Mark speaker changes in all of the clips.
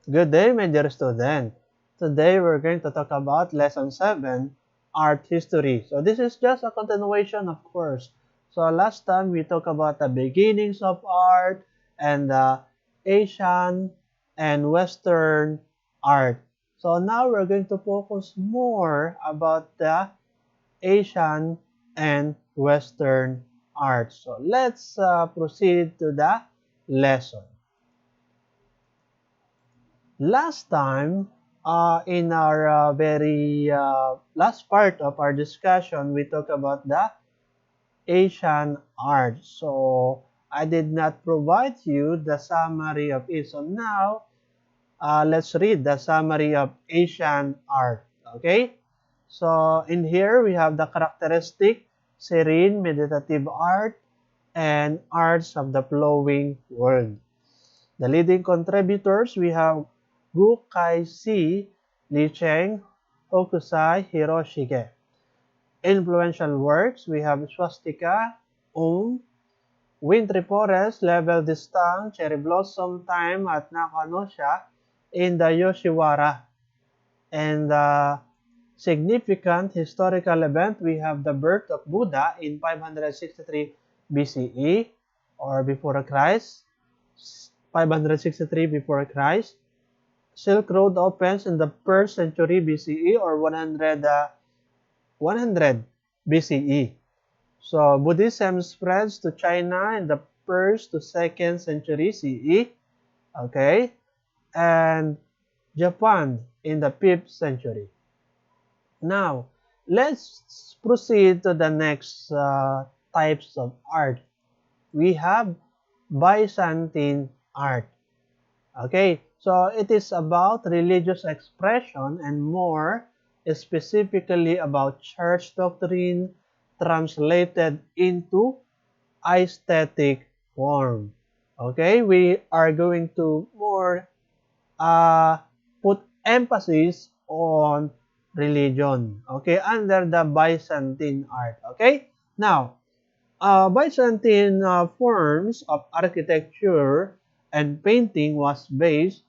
Speaker 1: Good day, my dear student. Today we're going to talk about Lesson 7, Art History. So this is just a continuation, of course. So last time we talked about the beginnings of art and the Asian and Western art. So now we're going to focus more about the Asian and Western art. So let's proceed to the lesson. Last time, in our very last part of our discussion, we talked about the Asian art. So, I did not provide you the summary of it. So, now, let's read the summary of Asian art. Okay? So, in here, we have the characteristic, serene, meditative art, and arts of the flowing world. The leading contributors, we have Gu Kai-si, Li Cheng, Hokusai, Hiroshige. Influential works, we have Swastika, Wintry Forest, Level Distance, Cherry Blossom Time at Nakanosha in the Yoshiwara. And the significant historical event, we have the birth of Buddha in 563 BCE or before Christ, 563 before Christ. Silk Road opens in the 1st century BCE or 100 BCE. So Buddhism spreads to China in the 1st to 2nd century CE. Okay, and Japan in the 5th century. Now, let's proceed to the next types of art. We have Byzantine art. Okay, so it is about religious expression and more specifically about church doctrine translated into aesthetic form. Okay, we are going to more uh, put emphasis on religion. Okay, under the Byzantine art. Okay, now Byzantine forms of architecture and painting was based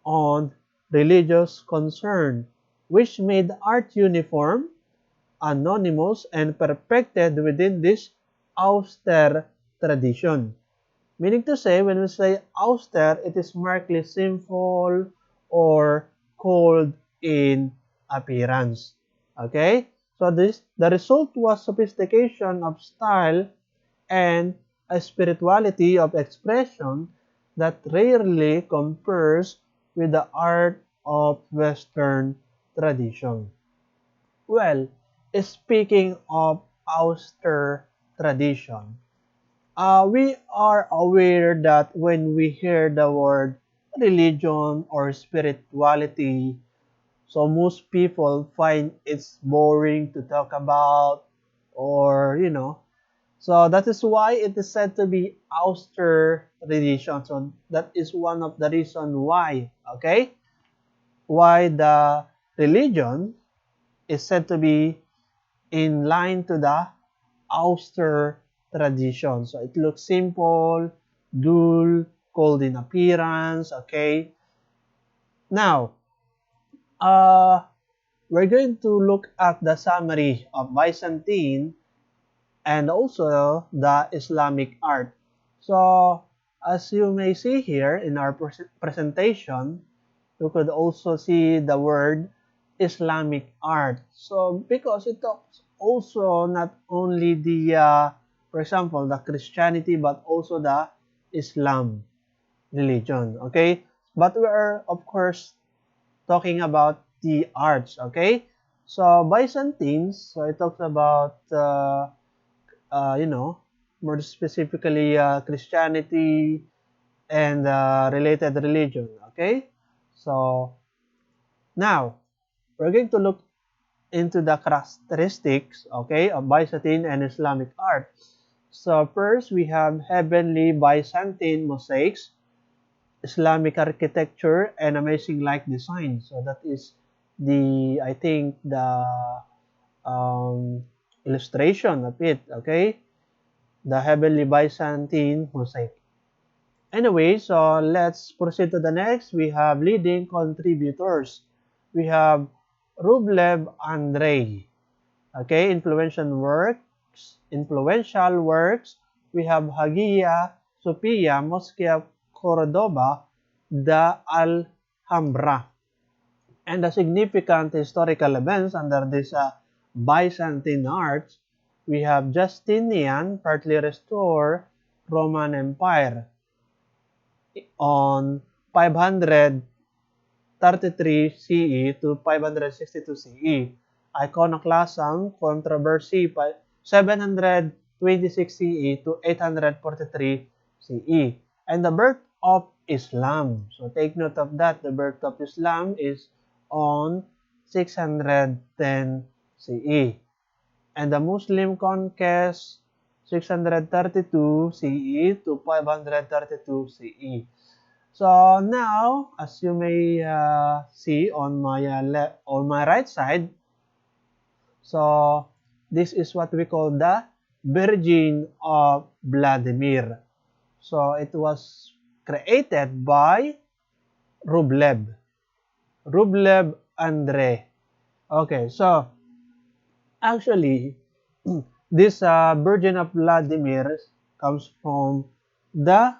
Speaker 1: on religious concern, which made art uniform, anonymous, and perfected within this austere tradition. Meaning to say, when we say austere, it is markedly simple or cold in appearance. Okay? So the result was sophistication of style and a spirituality of expression that rarely compares with the art of Western tradition. Well, speaking of austere tradition, we are aware that when we hear the word religion or spirituality, so most people find it's boring to talk about or, so that is why it is said to be austere religion. So that is one of the reason why, okay, why the religion is said to be in line to the austere tradition. So it looks simple, dull, cold in appearance, okay. Now, uh, we're going to look at the summary of Byzantine and also the Islamic art. So, as you may see here in our presentation, you could also see the word Islamic art. So, because it talks also not only the, for example, the Christianity, but also the Islam religion, okay? But we are, of course, talking about the arts, okay? So, Byzantines, so it talks about uh, you know, more specifically Christianity and related religion. Okay, so now we're going to look into the characteristics, okay, of Byzantine and Islamic art. So first we have heavenly Byzantine mosaics, Islamic architecture, and amazing light design. So that is the, I think, the um, illustration of it. Okay, the heavenly Byzantine mosaic. Anyway, so let's proceed to the next. We have leading contributors. We have Rublev Andrei. Okay, influential works. We have Hagia Sophia, Mosque Cordoba, the Alhambra. And the significant historical events under this Byzantine art, we have Justinian partly restore Roman Empire on 533 CE to 562 CE. Iconoclasm controversy 726 CE to 843 CE. And the birth of Islam. So take note of that. The birth of Islam is on 610 CE. And the Muslim conquest 632 CE to 532 CE. So now, as you may see on my right side, so this is what we call the Virgin of Vladimir. So it was created by Rublev Andrei. Okay, so actually, this Virgin of Vladimir comes from the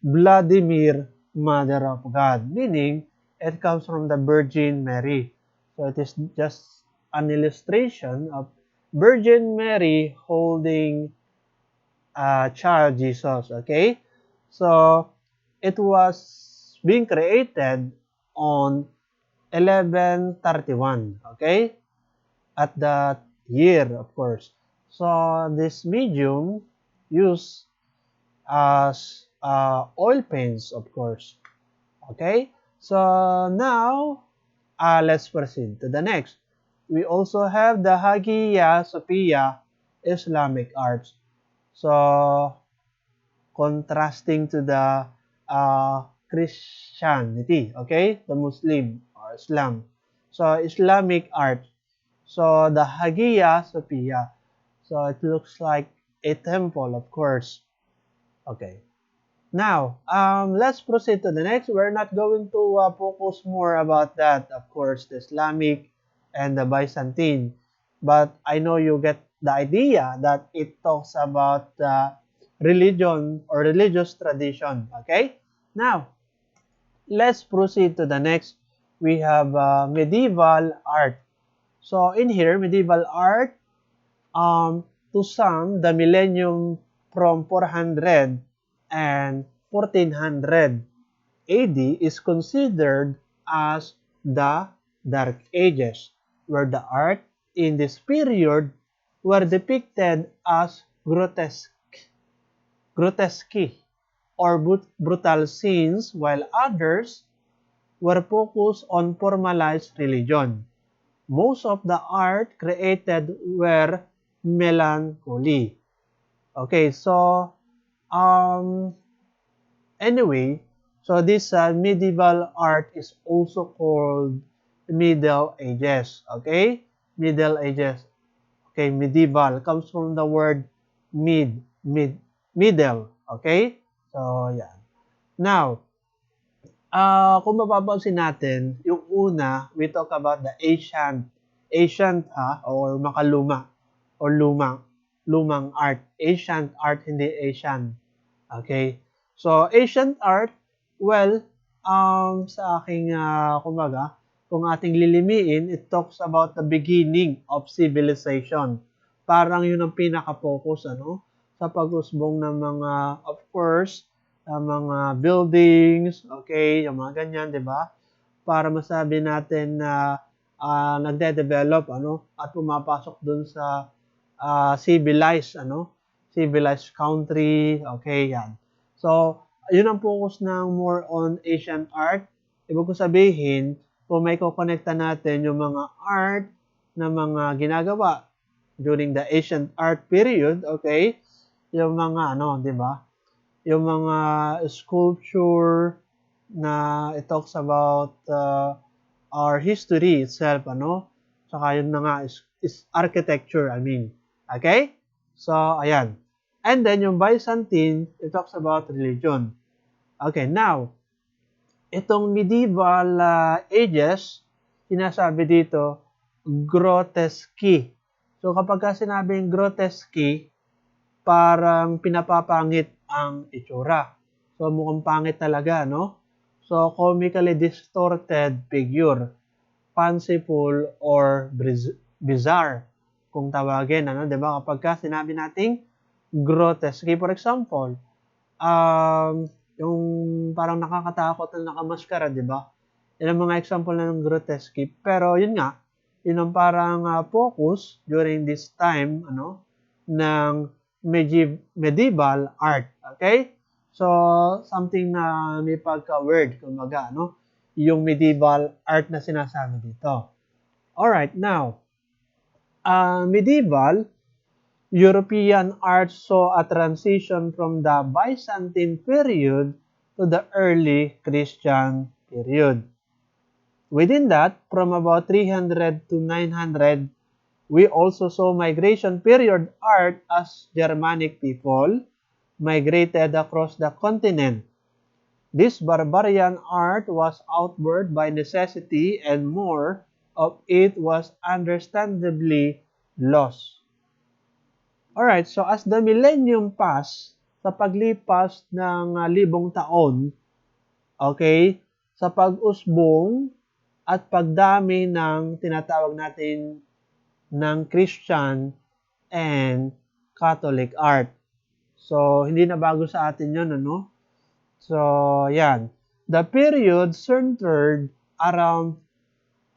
Speaker 1: Vladimir, Mother of God, meaning it comes from the Virgin Mary. So it is just an illustration of Virgin Mary holding child Jesus, okay? So it was being created on 1131, okay? At that year, of course. So this medium used as oil paints, of course. Okay, so now let's proceed to the next. We also have the Hagia Sophia Islamic Art. So contrasting to the Christianity, okay, the Muslim or Islam. So Islamic art. So the Hagia Sophia. So it looks like a temple, of course. Okay. Now, let's proceed to the next. We're not going to focus more about that, of course, the Islamic and the Byzantine. But I know you get the idea that it talks about religion or religious tradition. Okay? Now, let's proceed to the next. We have medieval art. So in here, medieval art, to some, the millennium from 400 and 1400 AD is considered as the Dark Ages, where the art in this period were depicted as grotesque or brutal scenes, while others were focused on formalized religion. Most of the art created were melancholy. Okay, so anyway, so this medieval art is also called Middle Ages. Okay, Middle Ages. Okay, medieval comes from the word middle. Okay, so yeah. Now, kung mapapansin natin, yung una, we talk about the ancient or makaluma, or lumang art. Ancient art, hindi Asian. Okay? So, ancient art, well, sa aking, kumbaga, kung ating lilimiin, it talks about the beginning of civilization. Parang yun ang pinaka-focus, sa pag-usbong ng mga, of course, mga buildings, okay, yung mga ganyan, di ba? Para masabi natin na nagde-develop, at pumapasok dun sa civilized, civilized country, okay, yan. So, yun ang focus ng more on Asian art. Ibig ko sabihin, kung may kukonekta natin yung mga art na mga ginagawa during the Asian art period, okay, yung mga, di ba? Yung mga sculpture na it talks about our history itself, Saka yun na nga is architecture, I mean. Okay? So, ayan. And then yung Byzantine, it talks about religion. Okay, now, itong medieval ages, sinasabi dito, grotesque. So kapag ka sinabing grotesque, parang pinapapangit ang itsura. So mukhang pangit talaga, no? So comically distorted figure, fanciful or bizarre kung tawagin, ano, 'di ba? Kapag ka sinabi nating grotesque, for example, yung parang nakakatakot na nakamaskara, di ba? Yan ang mga example na ng grotesque. Pero yun nga, yun ang parang focus during this time, ano, ng medieval art. Okay? So, something na may pagka-word, kumbaga, no? Yung medieval art na sinasabi dito. Alright, now, medieval European art saw a transition from the Byzantine period to the early Christian period. Within that, from about 300 to 900, we also saw migration period art as Germanic people migrated across the continent. This barbarian art was outward by necessity and more of it was understandably lost. Alright, so as the millennium passed, sa paglipas ng libong taon, okay, sa pag-usbong at pagdami ng tinatawag natin ng Christian and Catholic art. So, hindi na bago sa atin yun, ano? So, yan. The period centered around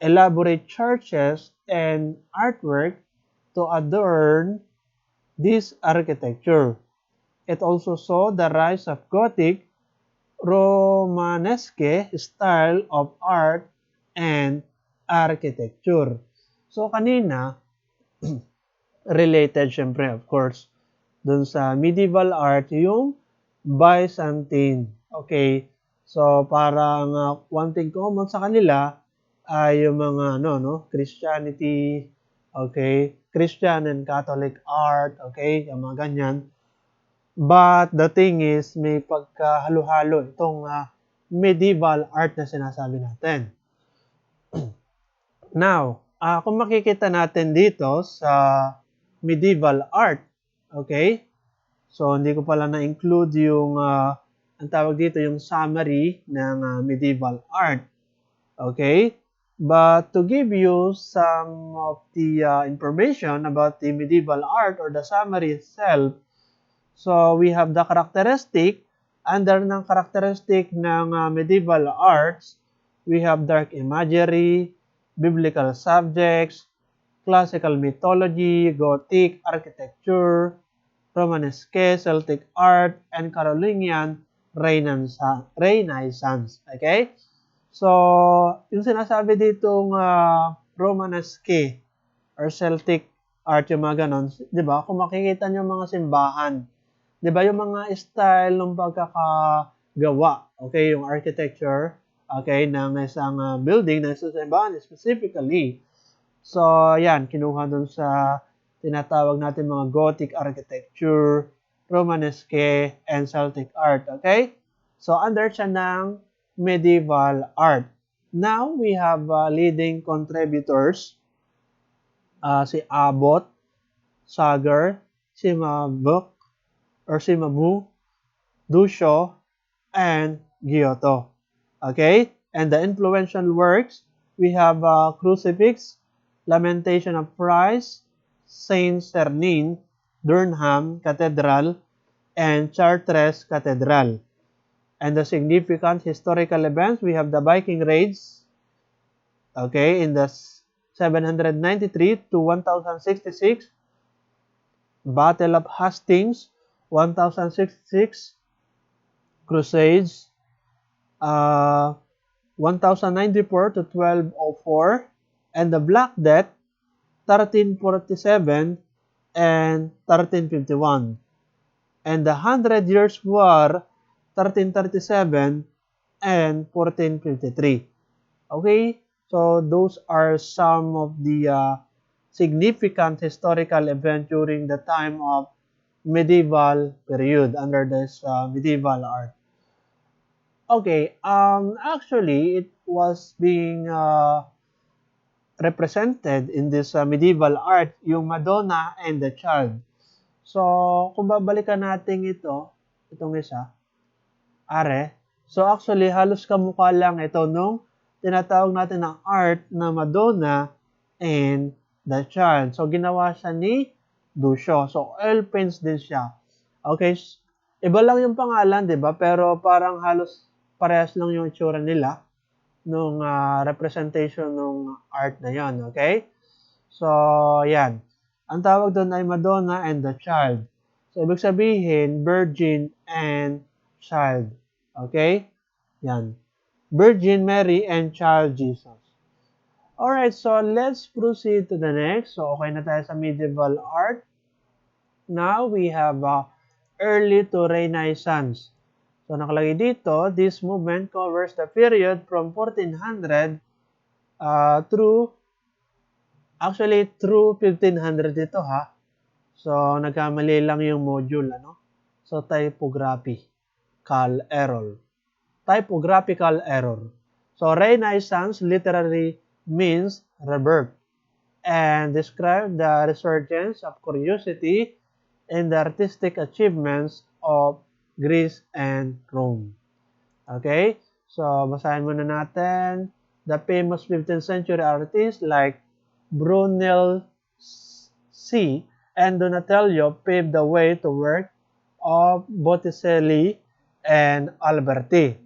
Speaker 1: elaborate churches and artwork to adorn this architecture. It also saw the rise of Gothic, Romanesque style of art and architecture. So kanina, related syempre of course, dun sa medieval art, yung Byzantine. Okay? So parang one thing common sa kanila ay yung mga Christianity, okay? Christian and Catholic art, okay? Yung mga ganyan. But the thing is, may pagkahalo-halo itong medieval art na sinasabi natin. Now, kung makikita natin dito sa medieval art, okay? So, hindi ko pala na-include yung, ang tawag dito, yung summary ng medieval art. Okay? But to give you some of the information about the medieval art or the summary itself, so we have the characteristic. Under ng characteristic ng medieval arts, we have dark imagery, biblical subjects, classical mythology, Gothic architecture, Romanesque, Celtic art, and Carolingian Renaissance. Okay? So, yung sinasabi ditong Romanesque or Celtic art, yung mga ganon, di ba? Kung makikita nyo mga simbahan, di ba? Yung mga style ng pagkakagawa, okay? Yung architecture, okay, ng isang building, ng isang simbahan specifically. So, yan, kinuha dun sa tinatawag natin mga Gothic architecture, Romanesque, and Celtic art, okay? So, under siya ng medieval art. Now, we have leading contributors, si Abbot, Sager, si Mabuk, or si Mabu, Dusho, and Giotto. Okay? And the influential works, we have Crucifix, Lamentation of Christ, Saint Sernin, Durham Cathedral, and Chartres Cathedral. And the significant historical events, we have the Viking raids, okay, in the 793 to 1066, Battle of Hastings, 1066, Crusades, 1094 to 1204, and the Black Death, 1347 and 1351. And the 100 Years' War, 1337 and 1453. Okay? So, those are some of the significant historical events during the time of medieval period, under this medieval art. Okay, actually, it was being represented in this medieval art, yung Madonna and the Child. So, kung babalikan natin itong isa, are, so actually, halos kamukha lang ito nung tinatawag natin na art na Madonna and the Child. So, ginawa siya ni Duccio. So, oil paints din siya. Okay, iba lang yung pangalan, di ba? Pero parang halos parehas lang yung itsura nila nung representation ng art na yon, okay? So, yan. Ang tawag doon ay Madonna and the Child. So, ibig sabihin, Virgin and Child. Okay? Yan. Virgin Mary and Child Jesus. Alright, so let's proceed to the next. So, okay na tayo sa medieval art. Now, we have early to Renaissance. So, nakalagay dito, this movement covers the period from 1400 through 1500 ito ha. So, nagkamali lang yung module, ano? So, typographical error. Typographical error. So, Renaissance literally means rebirth and describe the resurgence of curiosity in the artistic achievements of Greece and Rome. Okay? So, basahin muna natin. The famous 15th century artists like Brunel C. and Donatello paved the way to work of Botticelli and Alberti.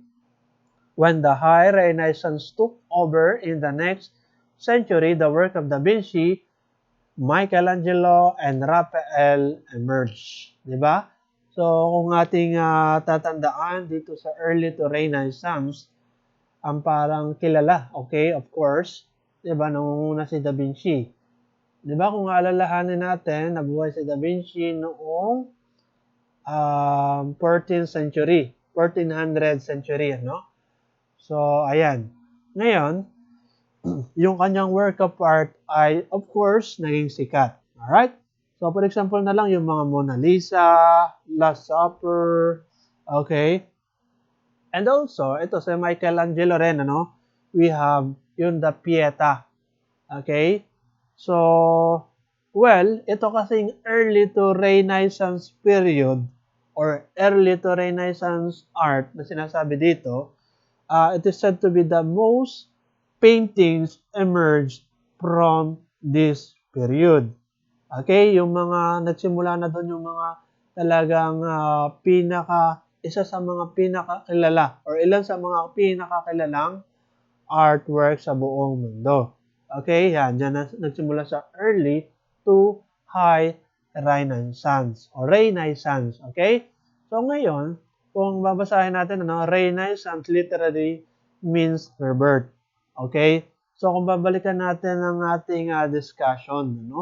Speaker 1: When the High Renaissance took over in the next century, the work of Da Vinci, Michelangelo, and Raphael emerged. Diba? So, kung ating tatandaan dito sa early to Renaissance, ang parang kilala, okay, of course, diba, nangunguna si Da Vinci. Diba, kung alalahanin natin, nabuhay si Da Vinci noong 14th century, 1400 century, no? So, ayan. Ngayon, yung kanyang work of art ay, of course, naging sikat. Alright? So, for example na lang, yung mga Mona Lisa, Last Supper, okay? And also, ito sa Michelangelo rin, ano? We have yung The Pieta. Okay? So, well, ito kasing early to Renaissance period or early to Renaissance art na sinasabi dito, it is said to be the most paintings emerged from this period. Okay, yung mga nagsimula na doon yung mga talagang isa sa mga pinakakilala or ilan sa mga pinakakilalang artwork sa buong mundo. Okay, yan, dyan nagsimula sa early to high Renaissance or Renaissance. Okay, so ngayon, kung babasahin natin, Renaissance literally means rebirth. Okay, so kung babalikan natin ang ating discussion,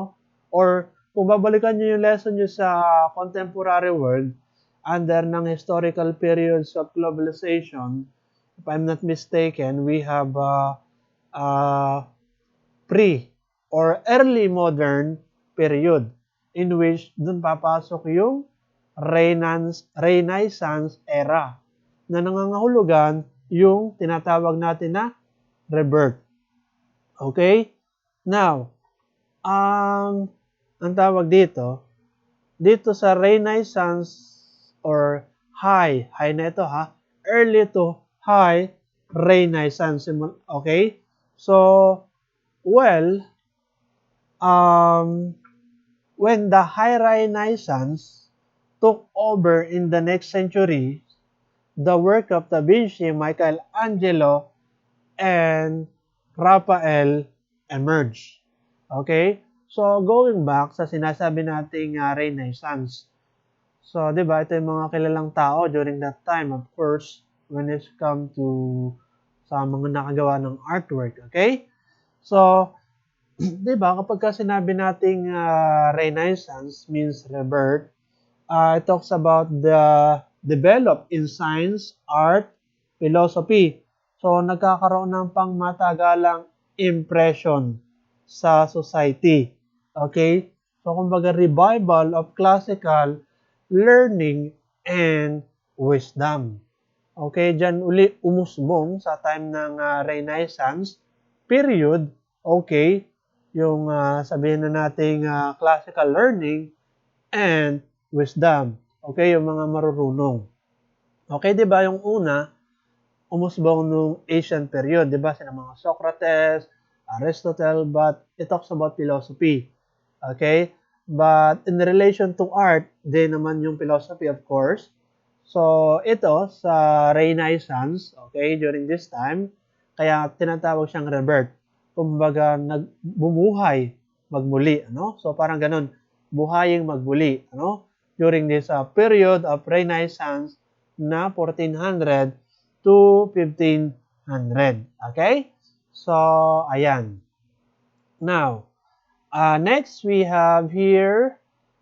Speaker 1: or kung babalikan nyo yung lesson nyo sa contemporary world, under ng historical periods of globalization, if I'm not mistaken, we have pre or early modern period in which dun papasok yung Renaissance era na nangangahulugan yung tinatawag natin na rebirth. Okay? Now, ang tawag dito sa Renaissance or high na ito ha, early to high Renaissance. Okay? So, well, when the high Renaissance took over in the next century, the work of Da Vinci, Michelangelo, and Raphael emerged. Okay? So, going back sa sinasabi nating Renaissance. So, di ba, ito yung mga kilalang tao during that time, of course, when it's come to sa mga nakagawa ng artwork. Okay? So, di ba, kapag sinabi nating Renaissance means rebirth, it talks about the develop in science, art, philosophy. So, nagkakaroon ng pangmatagalang impression sa society. Okay? So, kumbaga, revival of classical learning, and wisdom. Okay, dyan uli umusbong sa time ng Renaissance period, okay, yung sabihin na nating classical learning and wisdom. Okay, yung mga marurunong. Okay, di ba yung una, umusbong nung Asian period, di ba? Sina mga Socrates, Aristotle, but it talks about philosophy. Okay? But in relation to art, din naman yung philosophy, of course. So, ito sa Renaissance, okay, during this time, kaya tinatawag siyang rebirth. Kumbaga, nagbumuhay, magmuli, ano? So, parang ganun, buhaying magmuli, ano? During this period of Renaissance na 1400 to 1500. Okay? So, ayan. Now, next we have here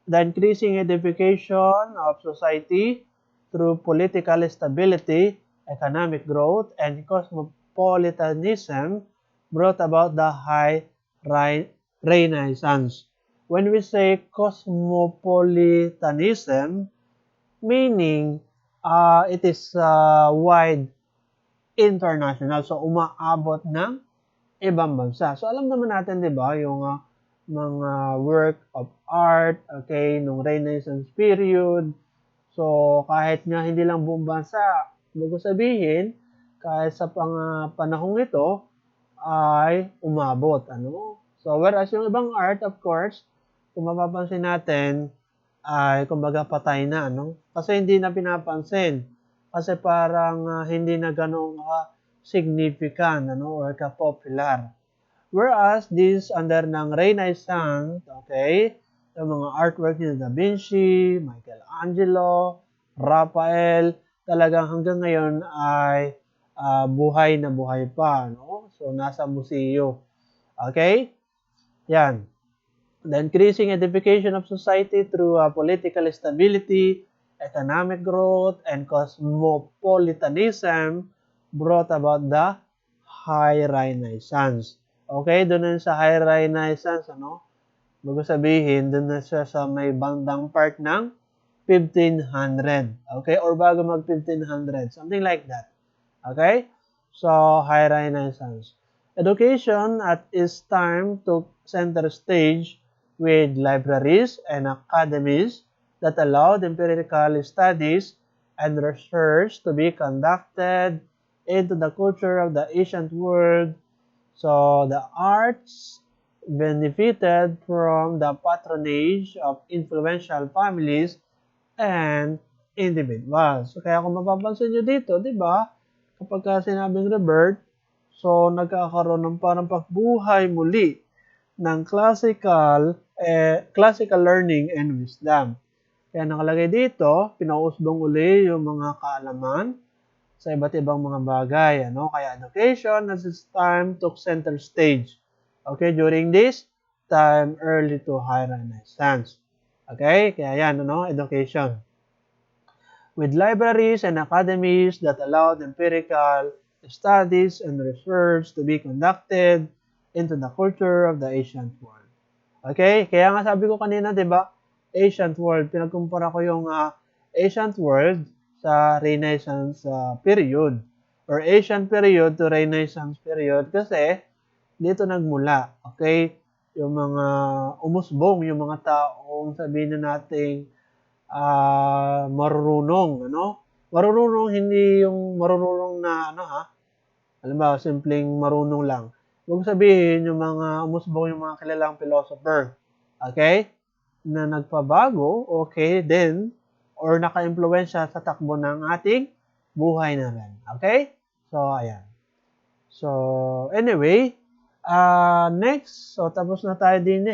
Speaker 1: the increasing edification of society through political stability, economic growth, and cosmopolitanism brought about the high Renaissance. When we say cosmopolitanism, meaning it is wide international. So, umaabot ng ibang bansa. So, alam naman natin, di ba, yung mga work of art, okay, nung Renaissance period. So, kahit nga hindi lang buong bansa, bago sabihin, kahit sa panahong ito, ay umabot. Ano? So, whereas yung ibang art, of course, kung mapapansin natin, ay kumbaga patay na. Ano? Kasi hindi na pinapansin. Kasi parang hindi na ganong significant or ka-popular. Whereas this under ng Renaissance, okay, yung mga artwork ni Da Vinci, Michelangelo, Raphael, talagang hanggang ngayon ay buhay na buhay pa, no? So nasa museo. Okay? Yan. The increasing edification of society through political stability, economic growth, and cosmopolitanism brought about the High Renaissance. Okay, doon sa High Renaissance, ano? Bago sabihin, doon na siya sa may bandang part ng 1500. Okay, or bago mag 1500, something like that. Okay, so High Renaissance. Education at its time took center stage with libraries and academies that allowed empirical studies and research to be conducted into the culture of the ancient world. So the arts benefited from the patronage of influential families and individuals. So kaya kung mapapansin nyo dito, di ba, kapag sinabing rebirth, so nagkakaroon ng parang pagbuhay muli ng classical learning and wisdom. Kaya nakalagay dito, pinausbong uli yung mga kaalaman sa iba't ibang mga bagay. Ano? Kaya education at this time took center stage. Okay, during this time, early to high Renaissance. Okay, kaya yan, education. With libraries and academies that allowed empirical studies and research to be conducted into the culture of the ancient world. Okay? Kaya nga sabi ko kanina, di ba? Ancient world. Pinagkumpara ko yung ancient world sa Renaissance period. Or ancient period to Renaissance period. Kasi, dito nagmula. Okay? Yung mga umusbong, yung mga taong sabihin na nating marurunong. Ano? Marurunong, hindi yung marurunong na alam ba, simpleng marunong lang. Huwag sabihin yung mga umusbong yung mga kilalang philosopher. Okay? Na nagpabago, okay, then, or naka-impluensya sa takbo ng ating buhay na rin. Okay? So, ayan. So, anyway, next, so tapos na tayo din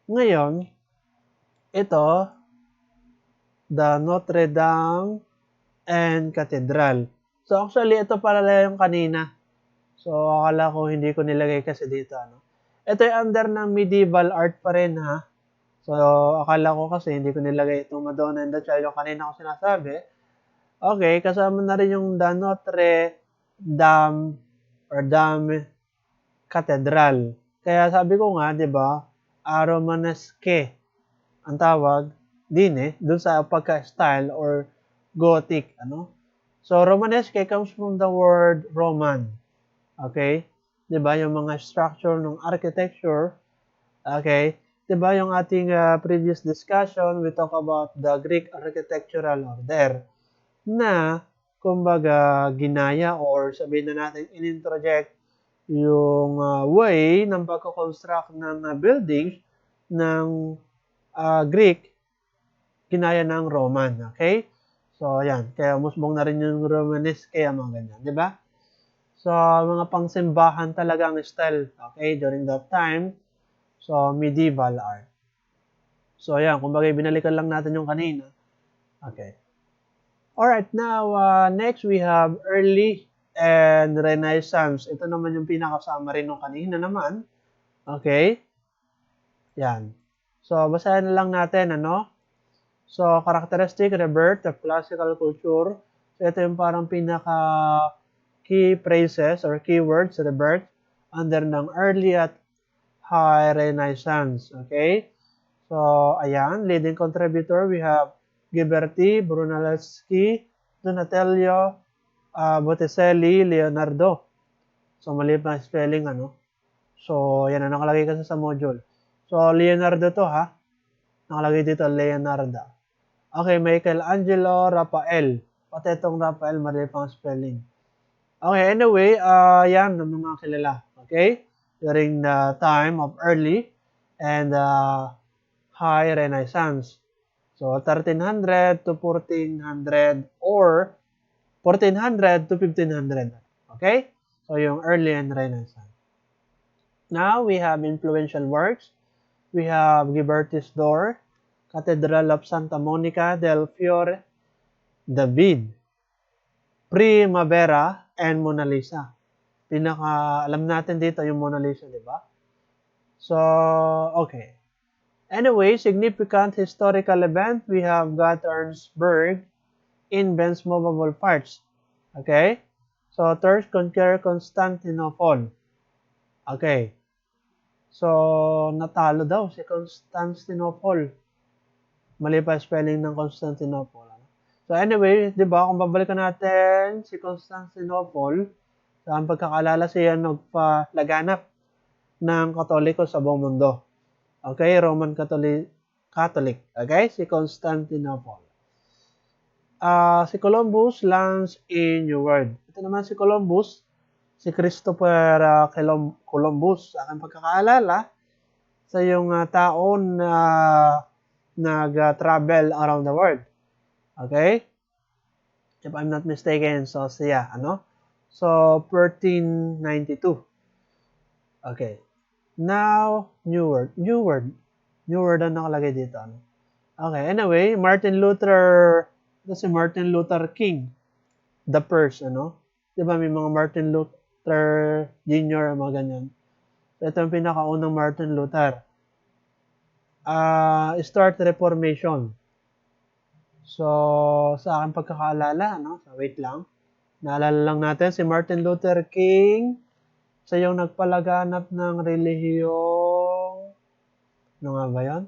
Speaker 1: Ngayon, ito, the Notre Dame and Cathedral. So, actually, ito pala yung kanina. So, akala ko hindi ko nilagay kasi dito. Ito yung under ng medieval art pa rin, So, akala ko kasi hindi ko nilagay itong Madonna and the Child. Yung kanina ko sinasabi. Okay, kasama na rin yung the Notre Dame or Dame Cathedral. Kaya sabi ko nga, di ba, Romanesque ang tawag din dun sa pagka-style or Gothic, ano? So, Romanesque comes from the word Roman. Okay? 'Di ba yung mga structure ng architecture, okay? 'Di ba yung ating previous discussion, we talk about the Greek architectural order na kumbaga ginaya or sabihin na natin inintroject yung way ng pagko-construct ng buildings ng Greek ginaya ng Roman, okay? So, ayan. Kaya musbong na rin yung Romanesque, kaya mga ganyan, di ba? So, mga pangsimbahan talaga ang style, okay, during that time. So, medieval art. So, ayan. Kumbaga, binalikan lang natin yung kanina. Okay. Alright, now, next we have early and Renaissance. Ito naman yung pinakasama rin nung kanina naman. Okay. Yan. So, basahin na lang natin, ano? So, characteristic, rebirth of classical culture. So, ito yung parang pinaka key phrases or keywords, rebirth, under ng early at high Renaissance. Okay? So, ayan, leading contributor, we have Ghiberti, Brunelleschi, Donatello, Botticelli, Leonardo. So, mali pa spelling, ano? So, yan na nakalagay kasi sa module. So, Leonardo to, ha? Nakalagay dito, Leonardo. Okay, Michelangelo, Raphael. Pati itong Raphael, mali pang spelling. Okay, anyway, yan ang mga kilala. Okay? During the time of early and high Renaissance. So, 1300 to 1400 or 1400 to 1500. Okay? So, yung early and Renaissance. Now, we have influential works. We have Ghiberti's Door, Cathedral of Santa Monica del Fiore, David, Primavera, and Mona Lisa. Alam natin dito yung Mona Lisa, di ba? So, okay. Anyway, significant historical event, we have Gothenburg invents movable parts. Okay? So, Turks conquer Constantinople. Okay. So, natalo daw si Constantinople. Mali pa spelling ng Constantinople. So anyway, di ba, kung babalikan natin si Constantinople, sa pagkakalala siya nagpalaganap ng Katoliko sa buong mundo. Okay, Roman Catholic. Okay, si Constantinople. Si Columbus lands in New World. Ito naman si Columbus, si Christopher Columbus. Sa aking pagkakaalala, sa yung taon na nag-travel around the world. Okay? If I'm not mistaken, so siya, ano? So, 1392. Okay. Now, New World. New World ang nakalagay dito, ano? Okay, anyway, ito si Martin Luther King, the first, ano? Diba may mga Martin Luther Jr., mga ganyan. So, ito yung pinakaunang Martin Luther. Start Reformation. So, sa aking pagkakaalala, no? So, wait lang. Naalala lang natin si Martin Luther King. Siya yung nagpalaganap ng relihiyong, ano nga ba yun?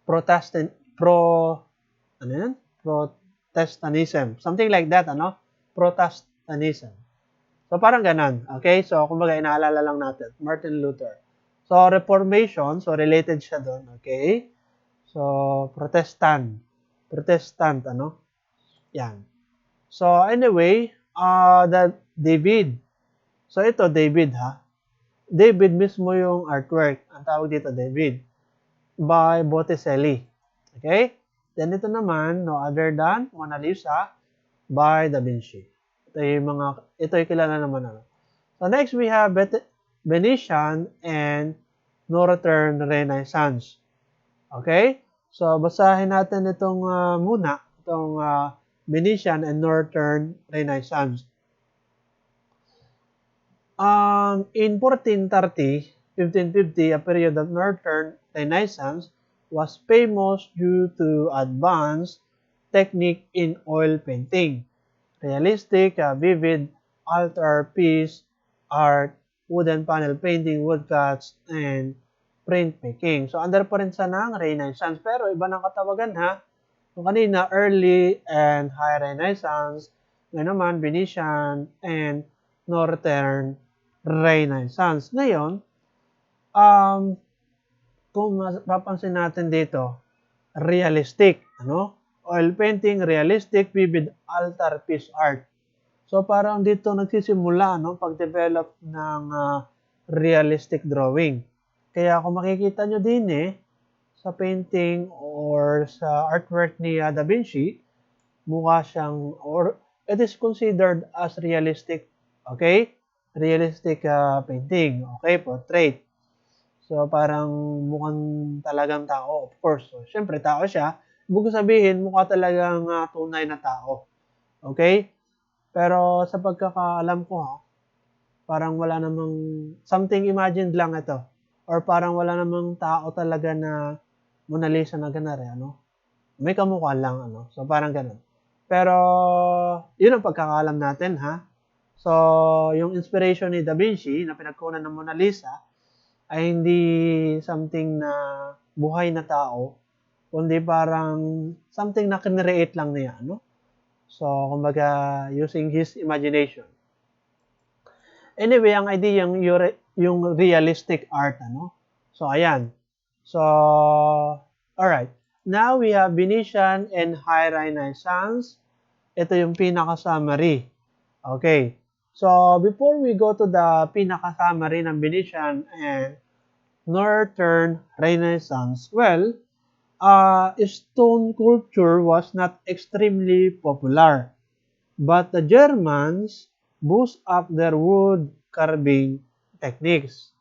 Speaker 1: Protestantism. Something like that, ano? Protestantism. So, parang ganon. Okay? So, kumbaga, inaalala lang natin. Martin Luther. So, Reformation. So, related siya doon. Okay? So, Protestant, ano? Yan. So, anyway, David. So, ito, David, ha? David mismo yung artwork. Ang tawag dito, David. By Botticelli. Okay? Then, ito naman, no other than Mona Lisa by Da Vinci. Ito yung kilala naman, ano? So, next, we have Venetian and Northern Renaissance. Okay? So, basahin natin itong muna, itong Venetian and Northern Renaissance. In 1430, 1550, a period of Northern Renaissance was famous due to advanced technique in oil painting, realistic, vivid, altar piece art, wooden panel painting, woodcuts, and printmaking. So, under pa rin sa ng Renaissance. Pero, iba ng katawagan ha. So, kanina, early and high Renaissance. Ngayon naman, Venetian and Northern Renaissance. Ngayon, kung mapapansin natin dito, realistic, oil painting, realistic, vivid altarpiece art. So parang dito nagsisimula pag-develop ng realistic drawing. Kaya kung makikita nyo din sa painting or sa artwork ni Da Vinci, mukha siyang, or it is considered as realistic, okay? Realistic painting, okay? Portrait. So, parang mukhang talagang tao, of course. So, syempre, tao siya. Ibig sabihin, mukha talagang tunay na tao. Okay? Pero sa pagkakaalam ko parang wala namang, something imagined lang ito. Or parang wala namang tao talaga na Mona Lisa na ganari, May kamukha lang, So, parang ganun. Pero, yun ang pagkakaalam natin, So, yung inspiration ni Da Vinci na pinagkunan ng Mona Lisa, ay hindi something na buhay na tao, kundi parang something na kinreate lang niya, So, kumbaga, using his imagination. Anyway, ang idea yung realistic art, So, ayan. So, alright. Now, we have Venetian and High Renaissance. Ito yung pinaka-summary. Okay. So, before we go to the pinaka-summary ng Venetian and Northern Renaissance, well, stone sculpture was not extremely popular, but the Germans boosted up their wood carving techniques.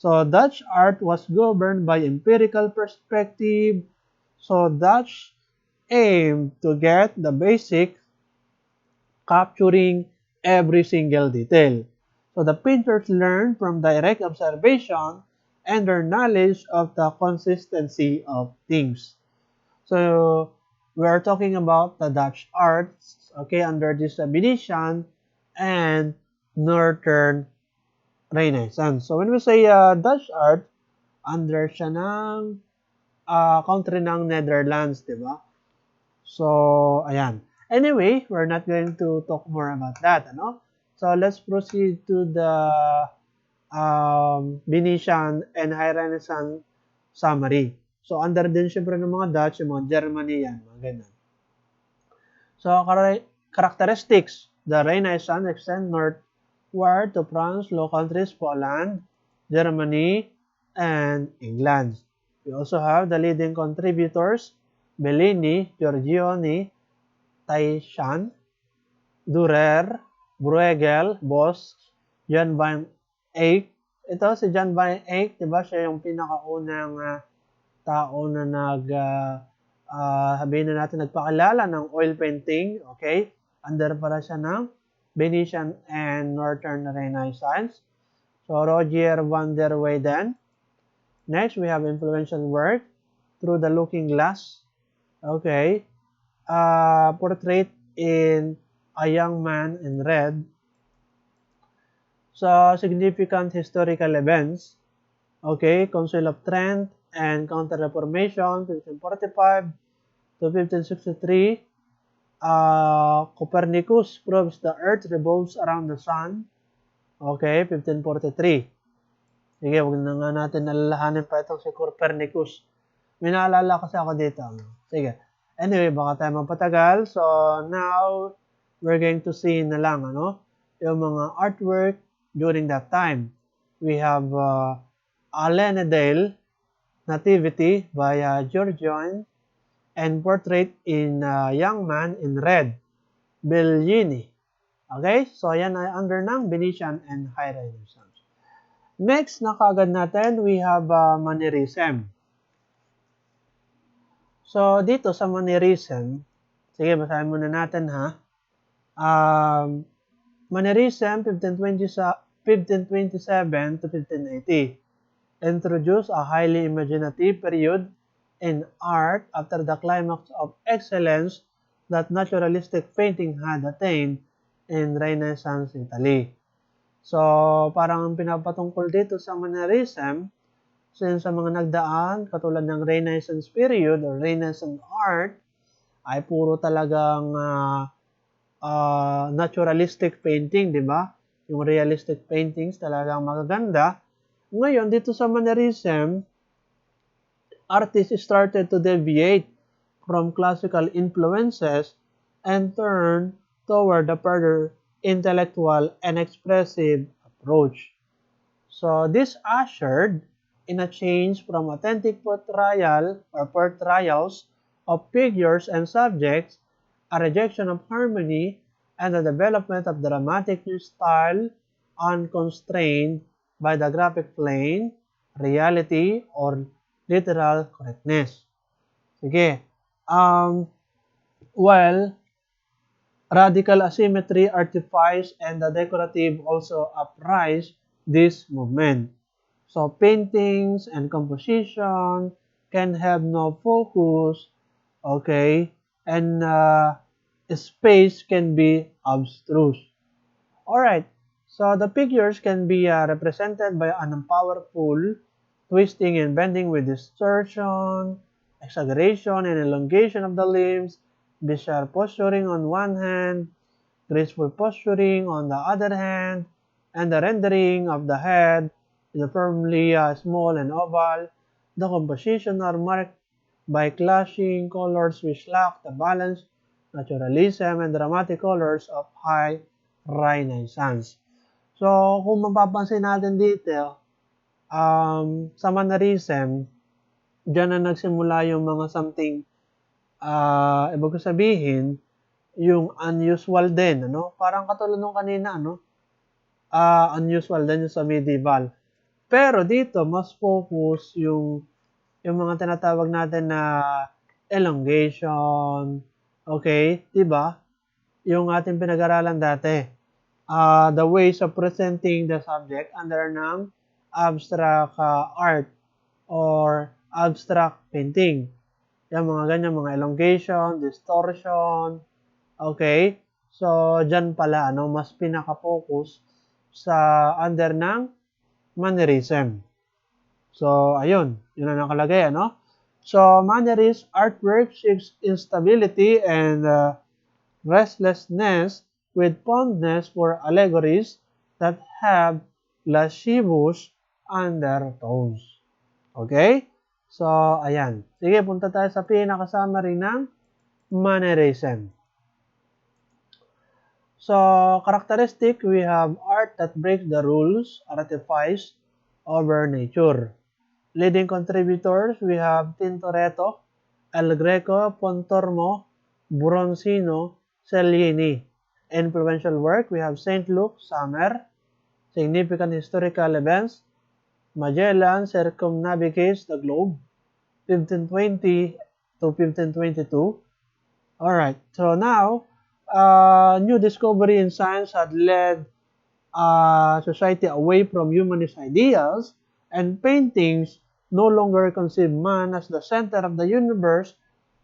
Speaker 1: So, Dutch art was governed by empirical perspective, so Dutch aimed to get the basic, capturing every single detail. So the painters learned from direct observation and their knowledge of the consistency of things. So we are talking about the Dutch arts, okay, under this Venetian and Northern Renaissance. So when we say Dutch art, under siya ng country ng Netherlands, di ba? So, ayan. Anyway, we're not going to talk more about that, So, let's proceed to the Venetian and High Renaissance summary. So, under din syempre ng mga Dutch, yung mga Germany yan, mga ganyan. So, characteristics. The Renaissance extend northward to France, Low Countries, Poland, Germany, and England. We also have the leading contributors, Bellini, Giorgione, Titian, Dürer, Bruegel, Bosch, Jan van Eyck. Ito si Jan van Eyck, diba siya yung pinakaunang tao na sabihin na natin nagpakilala ng oil painting, okay? Under pala siya ng Venetian and Northern Renaissance. So, Roger van der Weyden. Next, we have influential work, Through the Looking Glass. Okay. Portrait in a Young Man in Red. So, significant historical events. Okay. Council of Trent and Counter-Reformation, 1545 to 1563. Copernicus proves the Earth revolves around the Sun. Okay. 1543. Sige, huwag na nga natin alalahanin pa itong si Copernicus. May naalala kasi ako dito. Sige. Anyway, baka tayo mapatagal. So, now, we're going to see na lang, yung mga artwork during that time. We have Alenedale, Nativity by Giorgione, and Portrait in a Young Man in Red, Bellini. Okay? So, yan ay under ng Venetian and High Renaissance. Next na kaagad natin, we have Mannerism. So, dito sa Mannerism, sige, basahin muna natin ha. Mannerism, 1527 to 1580, introduced a highly imaginative period in art after the climax of excellence that naturalistic painting had attained in Renaissance Italy. So, parang pinapatungkol dito sa Mannerism since sa mga nagdaan, katulad ng Renaissance period or Renaissance art, ay puro talagang naturalistic painting, di ba? Yung realistic paintings talagang magaganda. Ngayon, dito sa Mannerism, artists started to deviate from classical influences and turn toward a further intellectual and expressive approach. So this ushered in a change from authentic portrayal or portrayals of figures and subjects, a rejection of harmony, and the development of dramatic new style unconstrained by the graphic plane, reality, or literal correctness. Sige. Well, radical asymmetry, artifice, and the decorative also uprise this movement. So paintings and composition can have no focus, okay, and space can be abstruse. Alright, so the figures can be represented by an powerful twisting and bending with distortion, exaggeration and elongation of the limbs, bizarre posturing on one hand, graceful posturing on the other hand, and the rendering of the head uniformly small and oval. The composition are marked by clashing colors which lack the balance, naturalism, and dramatic colors of high Renaissance. So, kung mapapansin natin dito, sa Mannerism, dyan na nagsimula yung mga something, ibig sabihin, yung unusual din, ano? Parang katulad nung kanina, ano? Unusual din yung sa medieval. Pero dito, mas focus yung mga tinatawag natin na elongation, okay? Diba? Yung ating pinag-aralan dati. The ways of presenting the subject under ng abstract art or abstract painting. Yung mga ganyan, mga elongation, distortion, okay? So, dyan pala, ano, mas pinaka-focus sa under ng Mannerism. So, ayun. Yun ang nakalagay, ano? So, Mannerism artwork seeks instability and restlessness with fondness for allegories that have lascivious undertones. Okay? So, ayan. Sige, punta tayo sa pinaka-summary ng Mannerism. So, characteristic, we have art that breaks the rules, artifice over nature. Leading contributors, we have Tintoretto, El Greco, Pontormo, Bronzino, Cellini. Influential work, we have St. Luke, Summer. Significant historical events, Magellan circumnavigates the globe, 1520 to 1522. Alright, so now, new discovery in science had led society away from humanist ideals, and paintings no longer conceive man as the center of the universe,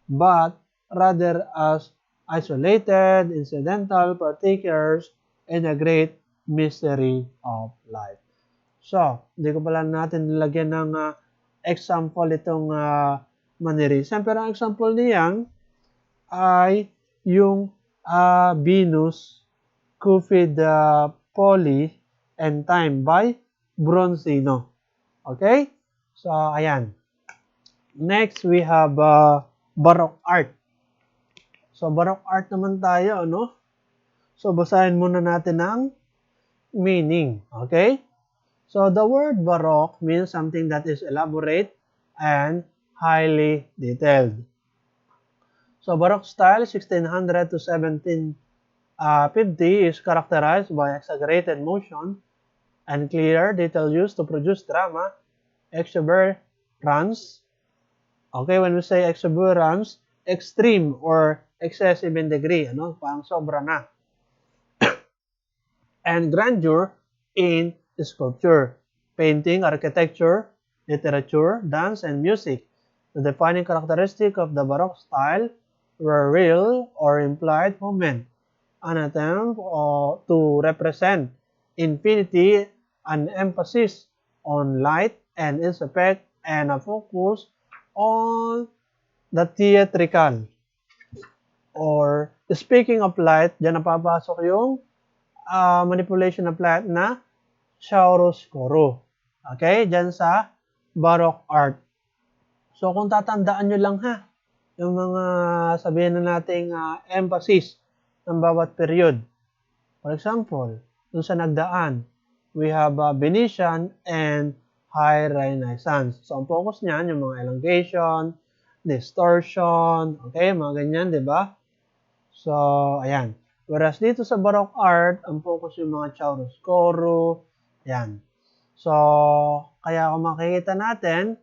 Speaker 1: but rather as isolated, incidental particulars in a great mystery of life. So, hindi ko pala natin nilagyan ng example itong Mannerism. Pero ang example niyang ay yung Venus, Cupid, Polly, and Time by Bronzino. Okay? So, ayan. Next, we have Baroque Art. So, Baroque Art naman tayo, ano? So, basahin muna natin ang meaning. Okay? So, the word Baroque means something that is elaborate and highly detailed. So, Baroque style, 1600 to 1750, is characterized by exaggerated motion and clear detail used to produce drama, exuberance. Okay, when we say exuberance, extreme or excessive in degree, ano? Parang sobra na. And grandeur in sculpture, painting, architecture, literature, dance, and music. The defining characteristic of the Baroque style were real or implied movement, an attempt to represent infinity, an emphasis on light and its effect, and a focus on the theatrical. Or, speaking of light, dyan napapasok yung manipulation of light na chiaroscuro. Okay? Dyan sa Baroque Art. So, kung tatandaan nyo lang ha, yung mga sabihin na nating emphasis ng bawat period. For example, dun sa nagdaan, we have Venetian and High Renaissance. So, ang focus niyan, yung mga elongation, distortion, okay, mga ganyan, di ba? So, ayan. Whereas dito sa Baroque Art, ang focus yung mga chiaroscuro, ayan. So, kaya kung makikita natin,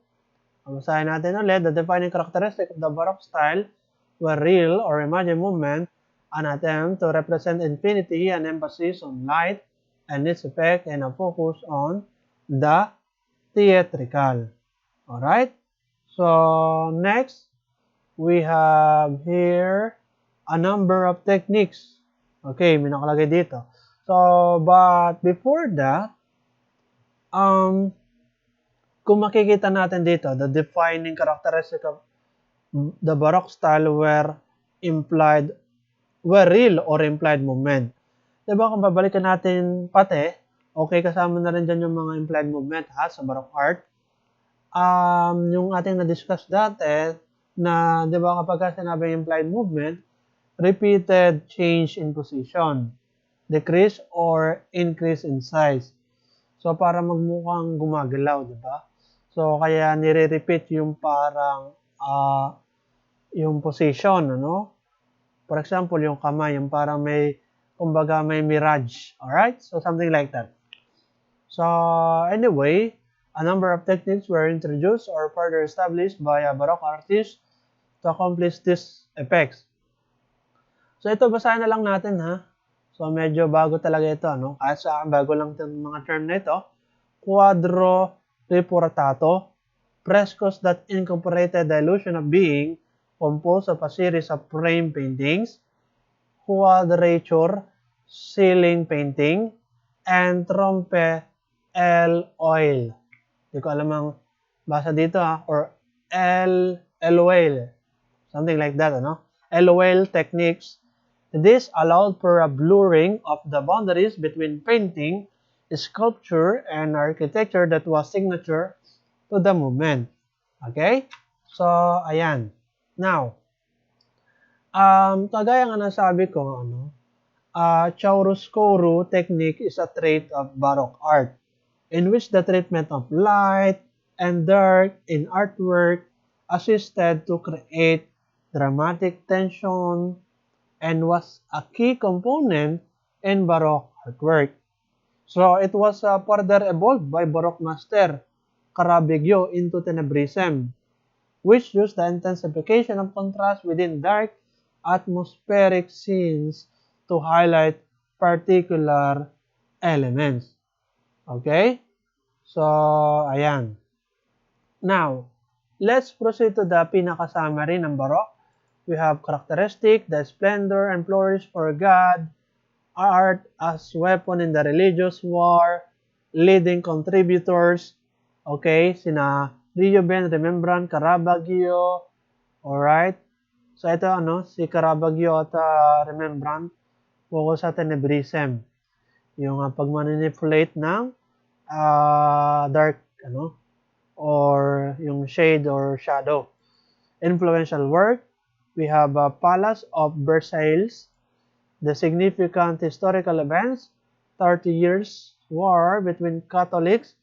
Speaker 1: basahin natin ulit, the defining characteristic of the Baroque style were real or imagined movement, an attempt to represent infinity, an emphasis on light and its effect, and a focus on the theatrical. Alright? So, next, we have here a number of techniques. Okay, may nakalagay dito. So, but before that, kung makikita natin dito, the defining characteristic of the Baroque style were real or implied movement. Diba kung babalikan natin pati, okay, kasama na rin dyan yung mga implied movement sa Baroque Art. Yung ating na-discuss dati, na diba kapag sinabi implied movement, repeated change in position, decrease or increase in size. So, para magmukhang gumagalaw, diba? So, kaya nire-repeat yung parang yung position, ano? For example, yung kamay, yung parang may, kumbaga may mirage. Alright? So, something like that. So, anyway, a number of techniques were introduced or further established by a Baroque artist to accomplish these effects. So, ito, basahin na lang natin, ha? So, medyo bago talaga ito, ano? Kahit sa akin, bago lang itong mga term na ito. Quadro riportato, frescoes that incorporated the illusion of being, composed of a series of frame paintings, quadrature, ceiling painting, and trompe el oil. Hindi ko alam ang basa dito or el oil. Something like that, ano? El oil techniques. This allowed for a blurring of the boundaries between painting, sculpture, and architecture that was signature to the movement. Okay? So, ayan. Now, kagaya nga nasabi ko, chiaroscuro technique is a trait of Baroque art, in which the treatment of light and dark in artwork assisted to create dramatic tension and was a key component in Baroque artwork. So, it was further evolved by Baroque master Caravaggio into Tenebrism, which used the intensification of contrast within dark atmospheric scenes to highlight particular elements. Okay? So, ayan. Now, let's proceed to the pinaka-summary ng Baroque. We have characteristic, the splendor and flourish for God, art as weapon in the religious war, leading contributors, okay, sina Rioben, Rembrandt, Caravaggio, alright. So, ito, si Caravaggio at Rembrandt, focus sa Tenebrism. Yung pag-manipulate ng dark, or yung shade or shadow. Influential work, we have Palace of Versailles, the significant historical events, 30 Years' War between Catholics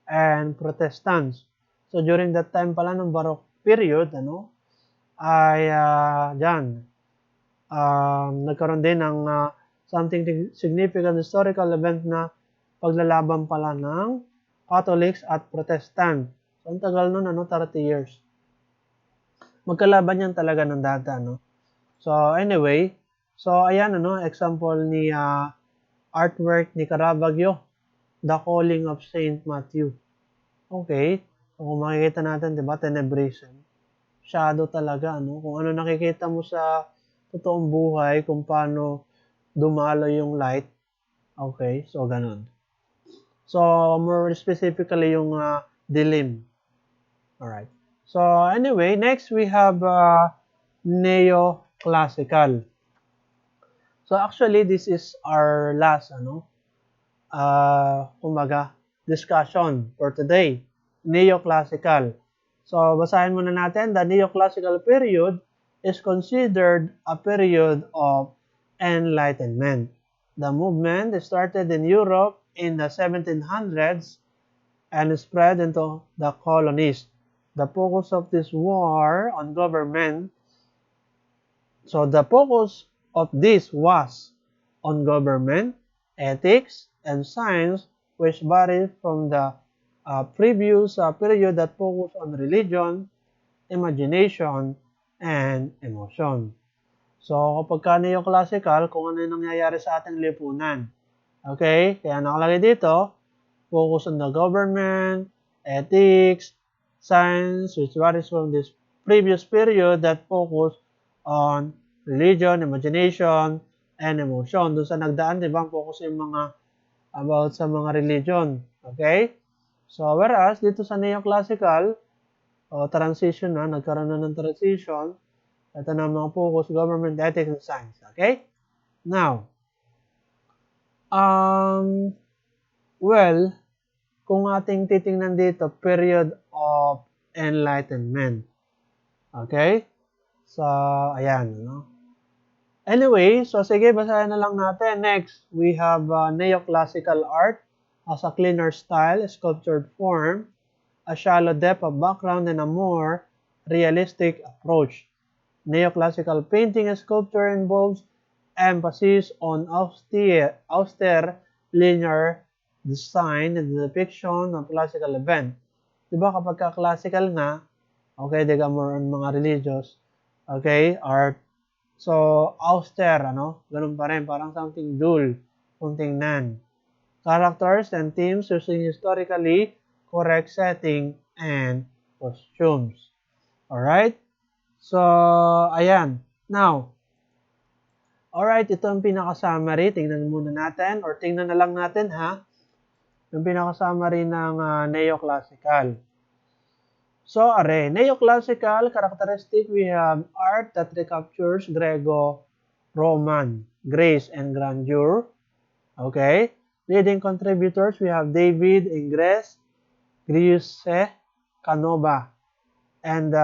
Speaker 1: and Protestants. So, during that time pala ng Baroque period, ay nagkaroon din ng something significant historical event na paglalaban pala ng Catholics at Protestant. So, ang tagal nun, 30 years. Magkalaban yan talaga ng data, So, anyway, so, ayan, example ni artwork ni Caravaggio, The Calling of Saint Matthew. Okay, so, kung makikita natin, diba, Tenebrism, shadow talaga, kung ano nakikita mo sa totoong buhay, kung paano dumalo yung light. Okay, so, ganun. So, more specifically, yung dilim. Alright. So anyway, next we have Neoclassical. So actually, this is our last kumaga, discussion for today. Neoclassical. So basahin muna natin, the Neoclassical period is considered a period of enlightenment. The movement started in Europe in the 1700s and spread into the colonies. The focus of this war on government, so the focus of this was on government, ethics, and science, which varied from the previous period that focused on religion, imagination, and emotion. So, kapag ka neoclassical, kung ano yung nangyayari sa ating lipunan. Okay? Kaya nakalagay dito, focus on the government, ethics, science, which varies from this previous period that focus on religion, imagination, and emotion. Doon sa nagdaan, di ba, focus yung mga about sa mga religion. Okay? So, whereas, dito sa neoclassical, transition na, nagkaroon na ng transition, ito na mga focus, government, ethics, and science. Okay? Now, well, kung ating titingnan dito, period of enlightenment. Okay? So, ayan. No? Anyway, so sige, basahin na lang natin. Next, we have neoclassical art as a cleaner style, sculptured form, a shallow depth of background, and a more realistic approach. Neoclassical painting and sculpture involves emphasis on austere linear design and the depiction of classical event. Diba kapag ka-classical nga, okay, they got more on mga religious, okay, art. So, austere, ganun pa rin, parang something dull, kung tingnan. Characters and themes using historically correct setting and costumes. Alright? So, ayan. Now, alright, ito ang pinaka-summary. Tingnan muna natin, or tingnan na lang natin, ha? Yung pinaka-summary ng neoclassical. So, neoclassical characteristic, we have art that recaptures Greco-Roman grace and grandeur. Okay? Leading contributors, we have David Ingres, Griuse, Canova. And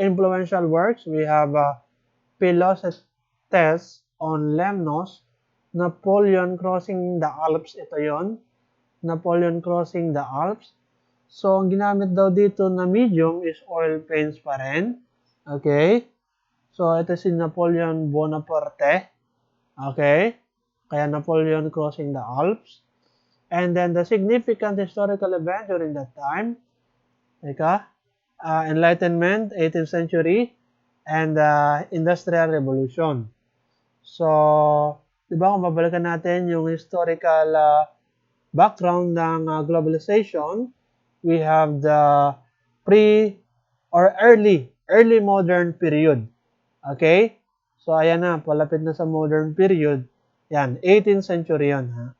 Speaker 1: influential works, we have Philoctetes on Lemnos, Napoleon Crossing the Alps, ito yon, Napoleon Crossing the Alps. So, ang ginamit daw dito na medium is oil paints pa rin. Okay? So, ito si Napoleon Bonaparte. Okay? Kaya Napoleon Crossing the Alps. And then, the significant historical event during that time. Enlightenment, 18th century, and Industrial Revolution. So, di ba kung babalikan natin yung historical background ng globalization, we have the early modern period. Okay? So, ayan na, palapit na sa modern period. Yan, 18th century yun, ha?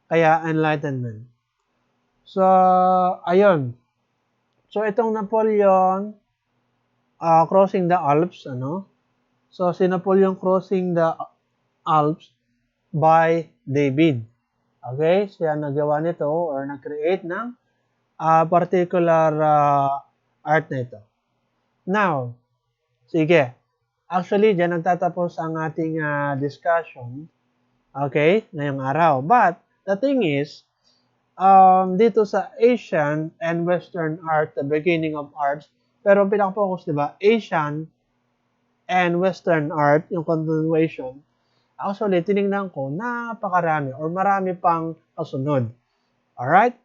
Speaker 1: Kaya, Enlightenment. So, ayun. So, itong Napoleon crossing the Alps, So, si Napoleon crossing the Alps by David. Okay? Siya nagawa nito or nag-create ng particular art na ito. Now, sige. Actually, dyan nagtatapos ang ating discussion. Okay? Ngayong araw. But, the thing is, dito sa Asian and Western art, the beginning of arts, pero pinaka-focus, di ba? Asian and Western art, yung continuation, actually, tinignan ko, napakarami or marami pang kasunod. Alright?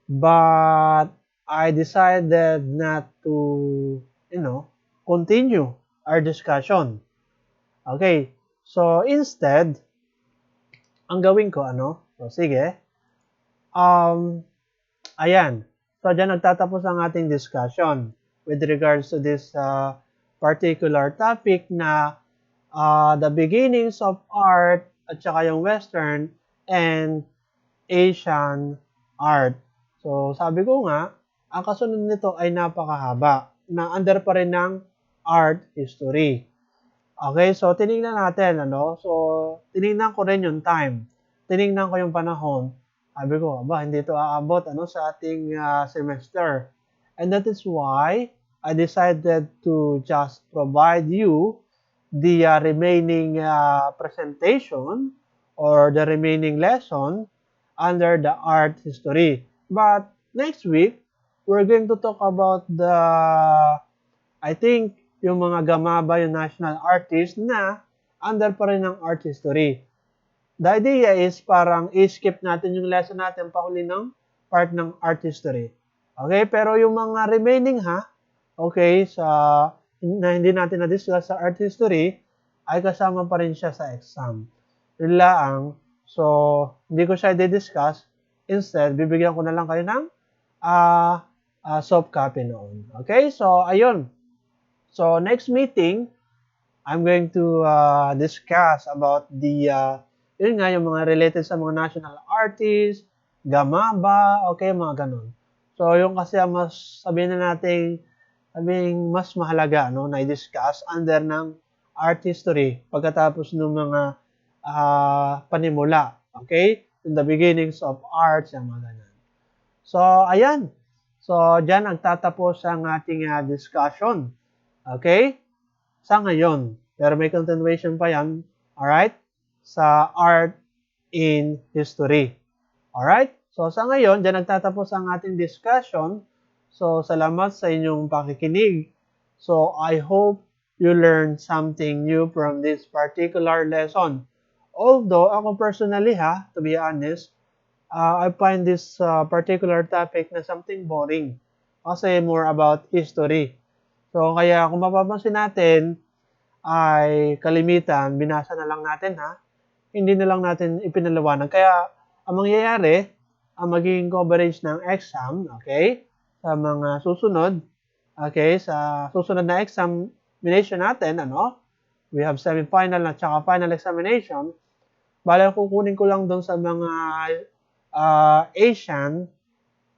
Speaker 1: But, I decided not to, continue our discussion. Okay. So, instead, ang gawin ko, So, sige. Ayan. So, dyan nagtatapos ang ating discussion with regards to this particular topic na the beginnings of art at saka yung Western and Asian art. So, sabi ko nga, ang kasunod nito ay napakahaba na under pa rin ng art history. Okay, so tinignan natin, ano? So, tinignan ko rin yung time. Tinignan ko yung panahon. Sabi ko, aba, hindi ito aabot ano, sa ating semester. And that is why I decided to just provide you the remaining presentation or the remaining lesson under the art history. But next week, we're going to talk about I think, yung mga gamaba, yung national artist na under pa rin ng art history. The idea is parang i-skip natin yung lesson natin pahuli ng part ng art history. Okay, pero yung mga remaining okay, na hindi natin na-discuss sa art history, ay kasama pa rin siya sa exam. Yun lang. So, hindi ko siya i-discuss. Instead, bibigyan ko na lang kayo ng soft copy noon. Okay, so, ayun. So, next meeting, I'm going to discuss about yun nga, yung mga related sa mga national artists, gamaba, okay, mga ganun. So, yung kasi mas, sabihin na natin, mas mahalaga, no, na i-discuss under ng art history pagkatapos ng mga panimula, okay? In the beginnings of arts, yung mga ganun. So, ayan. So, dyan nagtatapos ang ating discussion. Okay? Sa ngayon. Pero may continuation pa yan. Alright? Sa art in history. Alright? So, sa ngayon, dyan nagtatapos ang ating discussion. So, salamat sa inyong pakikinig. So, I hope you learned something new from this particular lesson. Although, ako personally to be honest, I find this particular topic na something boring. Kasi more about history. So, kaya kung mapapansin natin, ay kalimitan, binasa na lang natin hindi na lang natin ipinaliwanag. Kaya, ang mangyayari, ang magiging coverage ng exam, okay, sa mga susunod, okay, sa susunod na examination natin, we have semifinal at saka final examination, bali kukunin ko lang doon sa mga Asian,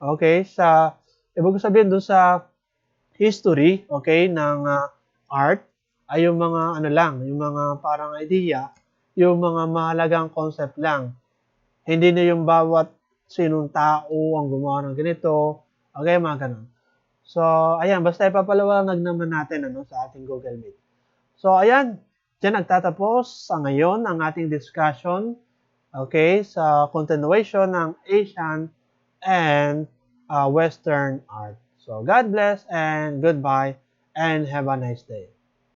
Speaker 1: okay, ibig sabihin doon sa history, okay, ng art, ay yung mga yung mga parang idea, yung mga mahalagang concept lang. Hindi na yung bawat sinong tao ang gumawa ng ganito, okay, mga ganun. So, ayan, basta ipapaliwanag naman natin sa ating Google Meet. So, ayan, dyan nagtatapos sa ngayon ang ating discussion, okay, sa continuation ng Asian and Western art. So, God bless and goodbye and have a nice day.